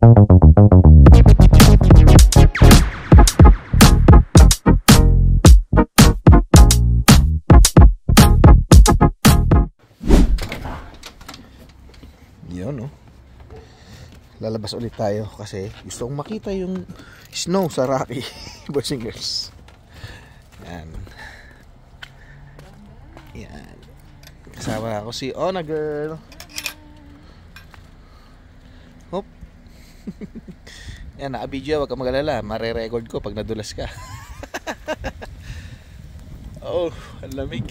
Yun, no? Lalabas ulit tayo kasi gusto kong makita yung snow sa Rocky. Boys and girls. Yan. Yan. Kasama ako si Ona girl. Hop. Yan, naka-video, wag ka mag-alala. Mare-record ko pag nadulas ka. Oh, ang lamig.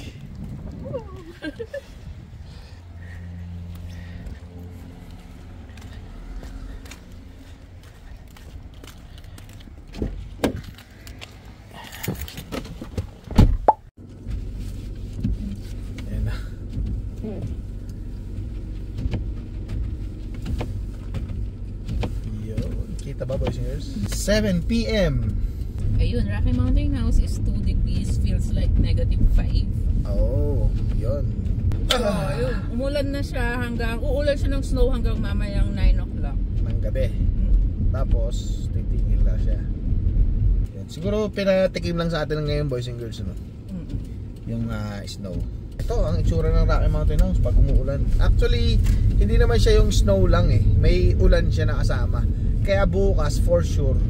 Kita ba, boys and girls? 7 PM. Ayun, Rocky Mountain House is 2 degrees, feels like -5. Oh, yun. So, ayun, umulan na siya uulan siya ng snow hanggang mamayang 9 o'clock. Ng gabi. Tapos, titigil na siya. Yan. Siguro, pinatikim lang sa atin ngayon, boys and girls, no? Yung snow. Ito, ang itsura ng Rocky Mountain House pag umuulan. Actually, hindi naman siya yung snow lang eh. May ulan siya na kasama. Kaya bukas, for sure,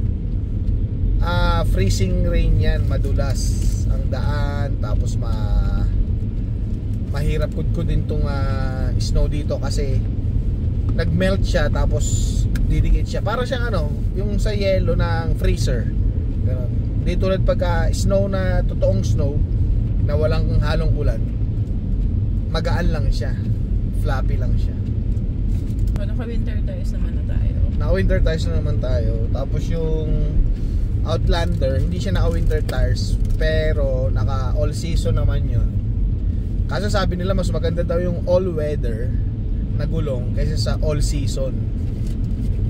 freezing rain yan, madulas ang daan, tapos mahirap kudkudin tong snow dito kasi nagmelt siya, tapos didikit siya. Parang siyang yung sa yelo ng freezer. Ganun. Hindi tulad pag snow na totoong snow na walang halong ulan, magaan lang siya, fluffy lang siya. So, naka-winter tires naman na tayo. Naka-winter tires na naman tayo. Tapos yung Outlander, hindi siya naka-winter tires, pero naka-all season naman yun. Kaso sabi nila mas maganda daw yung all-weather na gulong kaysa sa all-season.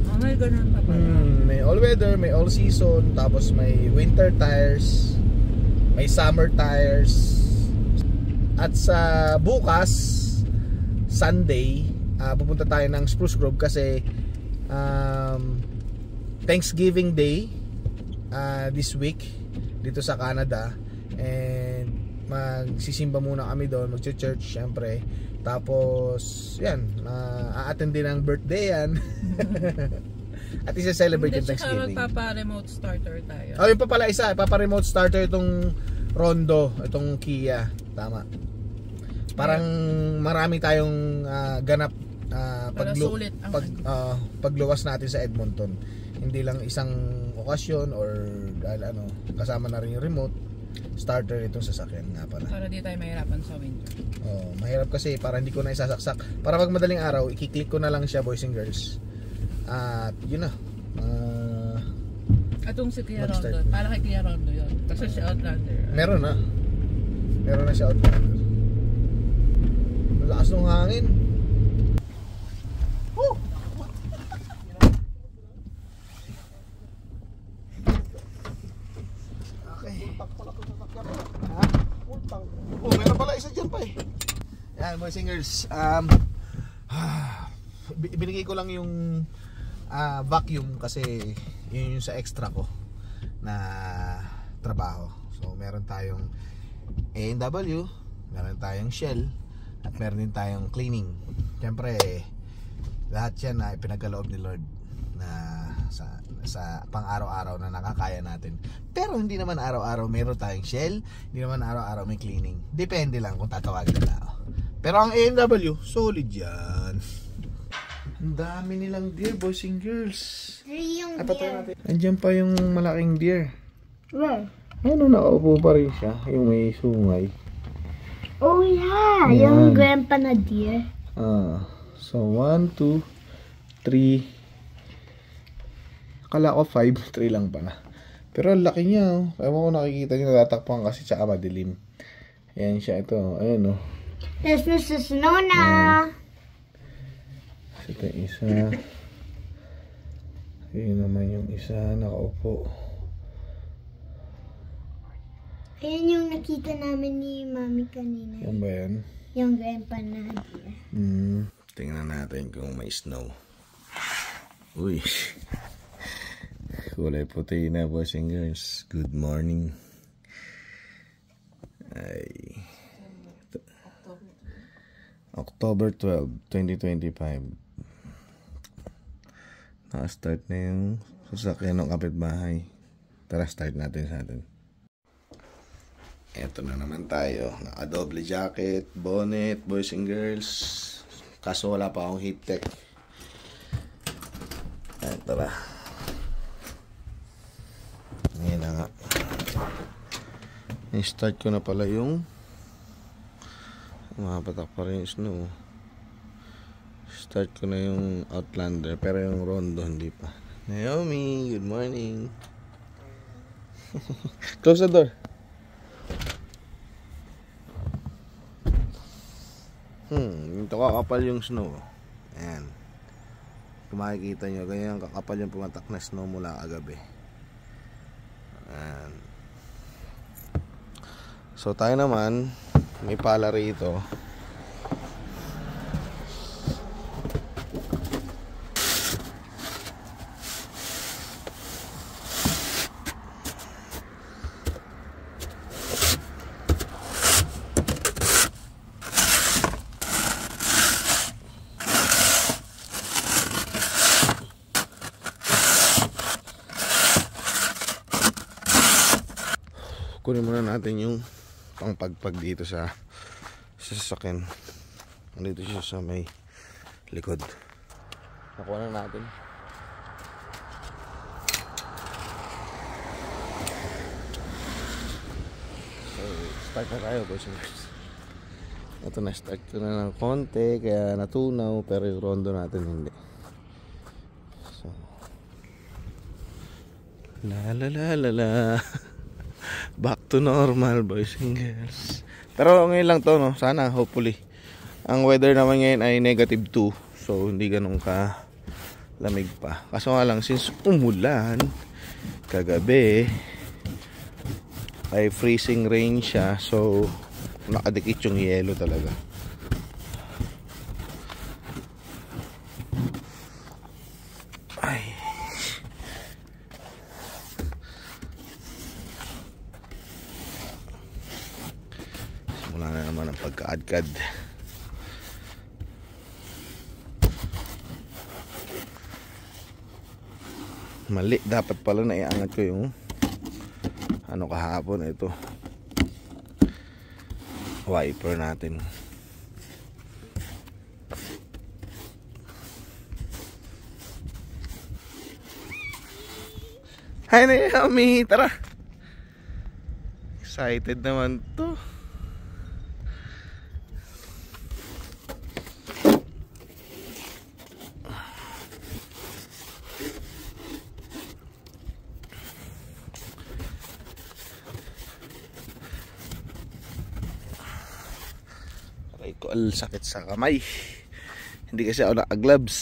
Oh, may ganun pa pala. May all-weather, may all-season, tapos may winter tires, may summer tires. At sa bukas, Sunday, pupunta tayo ng Spruce Grove kasi Thanksgiving Day this week dito sa Canada, and magsisimba muna kami doon, magche-church syempre, tapos yan, a-attend din ang birthday yan. At isa-celebrate yung Thanksgiving. Magpapa-remote starter tayo. Oh, yung pa pala isa, ipapa-remote starter itong Rondo, itong Kia, tama. Parang marami tayong ganap pagluwas natin sa Edmonton. Hindi lang isang okasyon or kasama na rin yung remote starter itong sasakyan nga pala. Para di tayo mahirapan sa winter. Oh, mahirap kasi para hindi ko na isasaksak. Para pag madaling araw, i-click ko na lang siya, boys and girls. At yun na. Atong si Kia Rondo, para kay Kia Rondo yun. Kasi si Outlander. Meron na siya Outlander. Lakas ng hangin. Meron pala isa dyan pa eh. Yan, boys and girls, binigay ko lang yung vacuum kasi yun yung sa extra ko na trabaho. So meron tayong A&W, meron tayong Shell, at meron din tayong cleaning. Siyempre lahat yan na ipinagaloob ni Lord na sa pang-araw-araw na nakakaya natin. Pero hindi naman araw-araw meron tayong Shell, hindi naman araw-araw may cleaning. Depende lang kung tatawagin nila. Pero ang A&W, solid yan. Ang dami nilang deer, boys and girls. Yung deer. Andiyan pa yung malaking deer. Where? Ano, nakaupo pa rin siya, yung may sungay. Oh yeah, yung grandpa na deer. So 1, 2, 3. Akala ko 5, 3 lang pala. Pero ang laki niya, oh. Ewan ko nakikita niyo, natatakpan kasi tsaka madilim. Ayan siya, ito. Ayan, oh. Tapos nasusunaw na. Ito yung isa. Ayan naman yung isa, nakaupo. Ayan yung nakita namin ni Mami kanina. Yan ba yan? Yung grandpa na deer. Tingnan natin kung may snow. Uy. Kulay puti na, boys and girls. Good morning. Ay. October 12, 2025. Naka-start na yung sasakyan ng kapitbahay. Tara, start natin sa atin. Eto na naman tayo. Naka-double jacket, bonnet, boys and girls. Kaso wala pa akong heat tech. Ayan, tara. Ngayon na nga. I-start ko na pala yung mapatak pa rin yung snow. Start ko na yung Outlander, pero yung Rondo hindi pa. Naomi, good morning. Close the door. Ito kakapal yung snow. Ayan. Kung makikita nyo, ganyan kakapal yung pumatak na snow mula kagabi. Ayan. So tayo naman, may pala rito. Kunin muna natin yung pangpagpag dito sa sasakyan. Nandito siya sa may likod. Nakuha na natin. So, start na tayo, boys and girls. Ito na, start ko na ng konti, kaya natunaw, pero yung Rondo natin hindi. So, la la la la la. Back to normal, boys and girls. Pero ngayon lang to, no? Sana, hopefully. Ang weather naman ngayon ay -2. So, hindi ganun ka lamig pa. Kaso nga lang, since umulan kagabi, ay freezing rain siya. So, nakadikit yung yelo talaga. Ay. Wala na naman ang pagkaadkad. Mali, dapat pala na iangat ko yung ano kahapon, ito wiper natin. Hi Naomi, tara. Excited naman to. Sakit sa kamay, hindi kasi ako naka-gloves.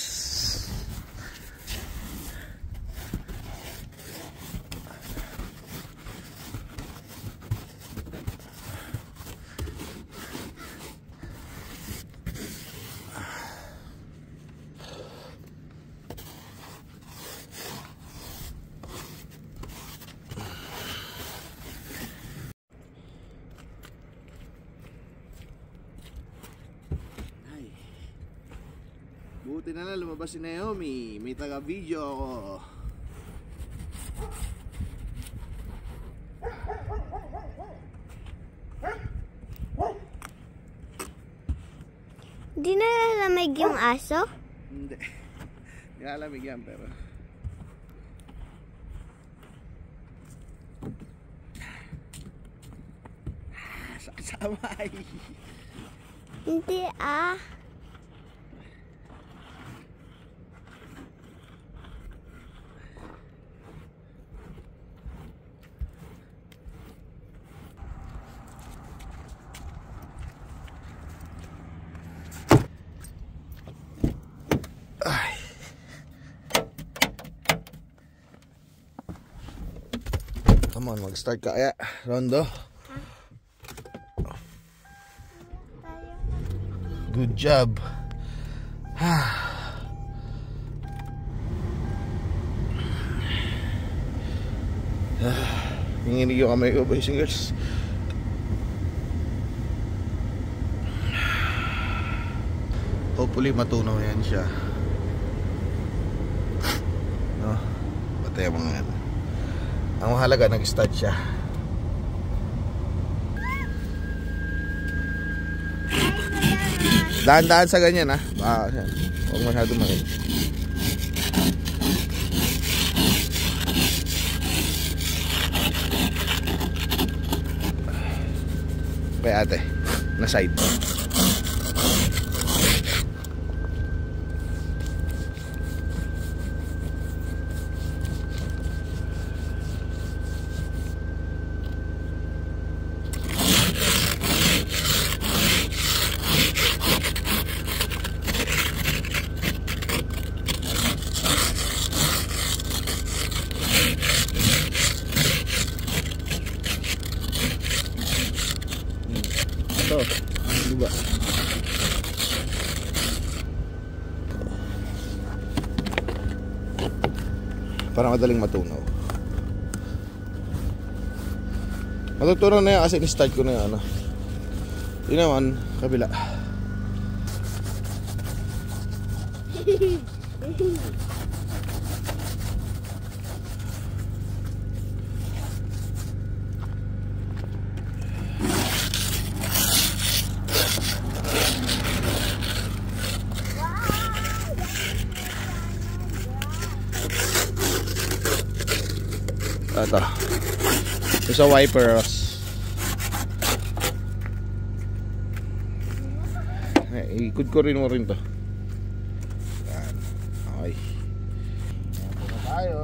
Buti na lang lumabas si Naomi. May taga-video ako. Di nalalamig yung aso? Hindi. Nilalamig yan pero saksamay. Hindi ah. Come on, mag-start ka kaya, Rondo. Good job. Hinginig yung kamay ko, boys and girls. Hopefully matunaw yan siya. No? Patay mga yan. Ang mahalaga, nag-start siya. Daan-daan sa ganyan, ha. Huwag masyado makin. Kaya ate, na side. Ito, diba? Para madaling matunaw. Matutunaw na yan kasi ni-start ko na yan, ano. Yun naman, kabila. Ito. Ito sa wipers. Ikod ko rin mo rin to. Yan. Okay. Yan po na tayo.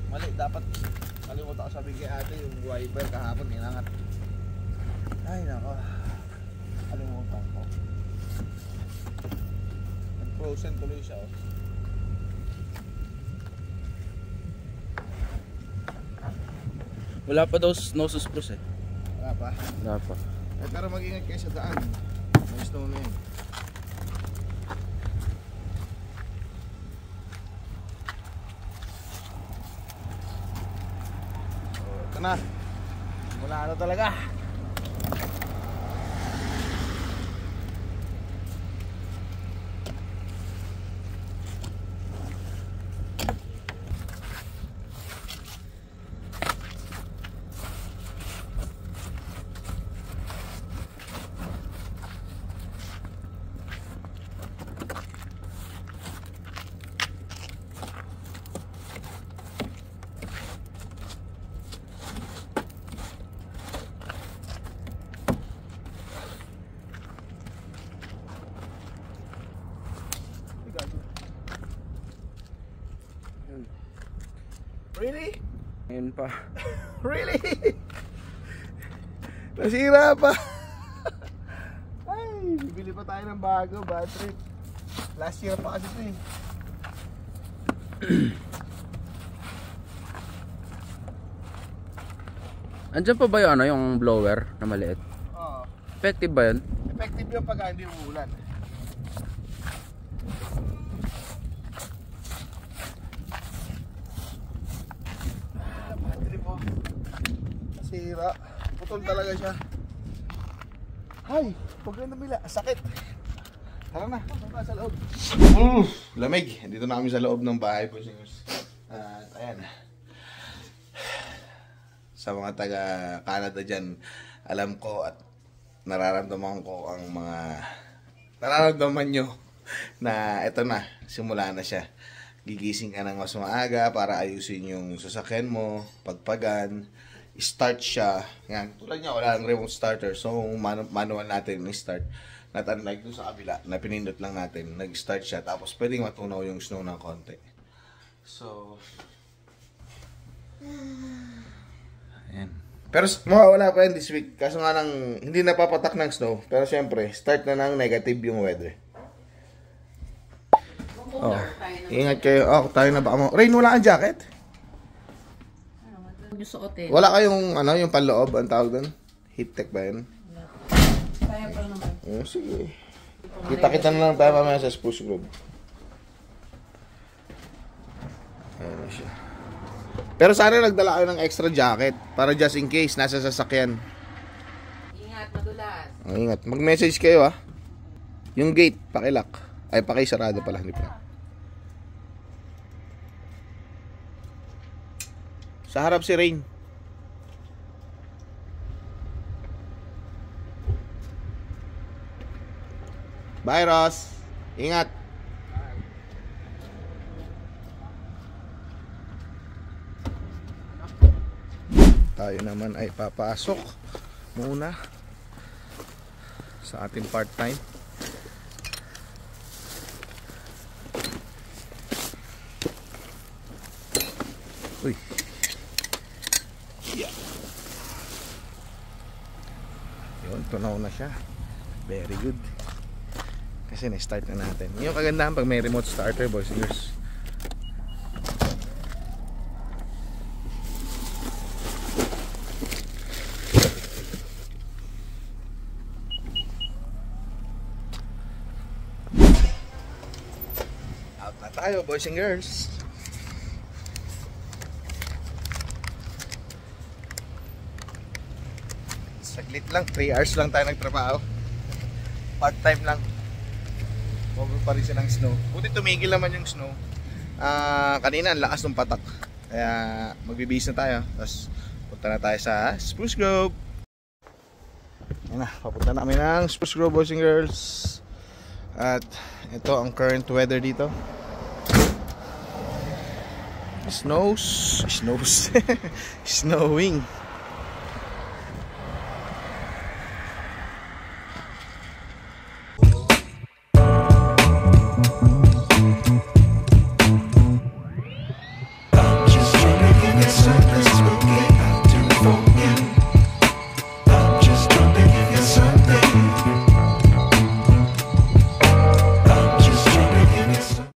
Mali, dapat kalimutan ko sabi kay ate yung wiper kahapon inangat. Ay nako, kalimutan ko. Nag-frozen tuloy siya, oh. Wala pa daw snow suspros eh. Wala pa? Wala pa. Pero mag-ingat kayo sa daan. May snow na yun. Na. Wala na talaga. Really? Ngayon pa. Really? Nasira pa. Ay, bibili pa tayo ng bago, bad trip. Last year pa kasi ito eh. Andyan pa ba yung ano, yung blower na maliit? Oo. Effective ba yun? Effective yung pag hindi umuulan. Sira. Putol talaga siya. Ay, huwag na namila. Sakit. Tara na, punta sa loob. Lamig. Dito na kami sa loob ng bahay po. Ayan. Sa mga taga Canada dyan, alam ko at nararamdaman ko ang mga nararamdaman nyo na eto na, simula na siya. Gigising ka ng mas maaga para ayusin yung sasakyan mo, pagpagan, start siya. Yan, tulad niya, wala nang remote starter. So, manual natin i-start. Not unlike doon sa kabila, na pinindot lang natin, nag-start siya. Tapos, pwedeng matunaw yung snow ng konti. So, ayan. Pero, mawawala pa yan this week. Kaso nga nang, hindi napapatak ng snow. Pero, syempre, start na ng negative yung weather. Oh, ingat kayo. Oh, tayo na baka mo. Rain, wala kang jacket? nyo suotin. Wala kayong ano, yung panloob, ang tawag doon? Heat tech ba yun? Kaya pa naman. Oh, sige. Kita-kita na lang tayo mamaya sa Spruce Grove. Ayan na siya. Pero sana nagdala kayo ng extra jacket para just in case nasa sasakyan. Ingat, madulas. Oh, ingat. Mag-message kayo ah. Yung gate, pakilock. Ay, pakisarado pala. Hindi pa. Sa harap si Rain. Bye, Ross. Ingat. Tayo naman ay papasok muna sa ating part-time. Uy. Yeah. Yun, tunaw na siya. Very good. Kasi na-start na natin. Yung kagandahan pag may remote starter, boys and girls. Out na tayo, boys and girls. Saglit lang, 3 hours lang tayo nagtrabaho. Part-time lang. Over pa rin siya ng snow. Buti tumigil naman yung snow. Kanina ang lakas ng patak. Kaya magbibihis na tayo. Tapos punta na tayo sa Spruce Grove. Ayan na, papunta na kami ng Spruce Grove, boys and girls. At ito ang current weather dito. Snowing.